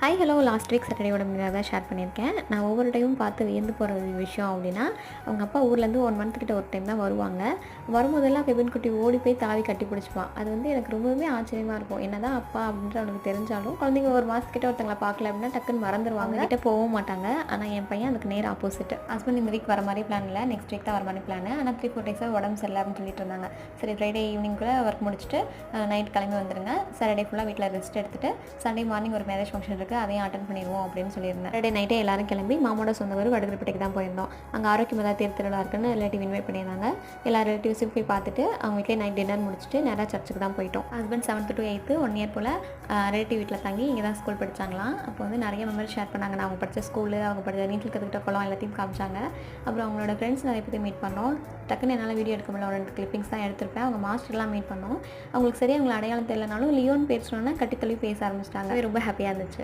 Hi hello last week சாட்டர்டேயோட முன்னாடி தான் share பண்ணியிருக்கேன். நான் ஒவ்வொரு டைமும் பார்த்து வியந்து போகிற ஒரு விஷயம் அப்படின்னா, அவங்க அப்பா ஊர்லேருந்து 1 மந்த் கிட்ட ஒரு டைம் தான் வருவாங்க. வரும்போதெல்லாம் பெபின் குட்டி ஓடி போய் தாவி கட்டி பிடிச்சிப்பான். அது வந்து எனக்கு ரொம்பவுமே ஆச்சரியமாக இருக்கும். என்னதான் அப்பா அப்படின்ற அவனுக்கு தெரிஞ்சாலும் குழந்தைங்க ஒரு மாதத்துக்கிட்ட ஒருத்தங்களை பார்க்கல அப்படின்னா டக்குன்னு மறந்துடுவாங்க, கிட்ட போகவும் மாட்டாங்க. ஆனால் என் பையன் அதுக்கு நேர் ஆப்போசிட். ஹஸ்பண்ட் இந்த வீக் வர மாதிரி பிளான் இல்லை, நெக்ஸ்ட் வீக் தான் வர மாதிரி பிளான். ஆனால் 3-4 டேஸாக உடம்பு சரியில்லை அப்படின்னு சொல்லிட்டு இருந்தாங்க. சரி, ஃப்ரைடே ஈவினிங்குள்ளே ஒர்க் முடிச்சுட்டு நைட் கிளம்பி வந்துடுங்க. சாட்டர்டே ஃபுல்லாக வீட்டில் ரெஸ்ட் எடுத்துகிட்டு சண்டே மார்னிங் ஒரு மேரேஜ் ஃபங்க்ஷன் இருக்குது, அதையும் அட்டன் பண்ணிடுவோம் அப்படின்னு சொல்லியிருந்தேன். சாட்டர்டே நைட்டே எல்லாரும் கிளம்பி மாமோட சொந்த ஊர் வடுகர்பேட்டைக்கு தான் போயிருந்தோம். அங்கே ஆரோக்கியமாக தேர் திருவிழா இருக்குன்னு ரிலேட்டிவ் இன்வைட் பண்ணியிருந்தாங்க. எல்லா ரிலேட்டிவ்ஸையும் போய் பார்த்துட்டு அவங்க வீட்டிலே நைட் டின்னர் முடிச்சுட்டு நேராக சர்ச்சுக்கு தான் போயிட்டோம். Husband 7th to 8th 1 year போல் ரிலேட்டிவ் வீட்டில் தங்கி இங்கே தான் ஸ்கூல் படித்தாங்களாம். அப்போ வந்து நிறைய மெமரி ஷேர் பண்ணாங்க. நான் அவங்க படித்த ஸ்கூலு, அவங்க படித்த நீட்டில் கற்றுக்கிட்ட குளம் எல்லாத்தையும் காமிச்சாங்க. அப்புறம் அவங்களோட ஃப்ரெண்ட்ஸ் நிறைய பேர் மீட் பண்ணோம். டக்குன்னு என்னால் வீடியோ எடுக்க முடியல, ஒரு 2 கிளிப்பிங்ஸ் தான் எடுத்திருப்பேன். அவங்க மாஸ்டர்லாம் மீட் பண்ணோம். அவங்களுக்கு சரியாக அவங்களை அடையாளம் தெரியலனாலும் லியோன் பேர் சொன்னோன்னா கட்டி தள்ளி பேச ஆரம்பிச்சிட்டாங்க. ரொம்ப ஹாப்பியாக இருந்துச்சு.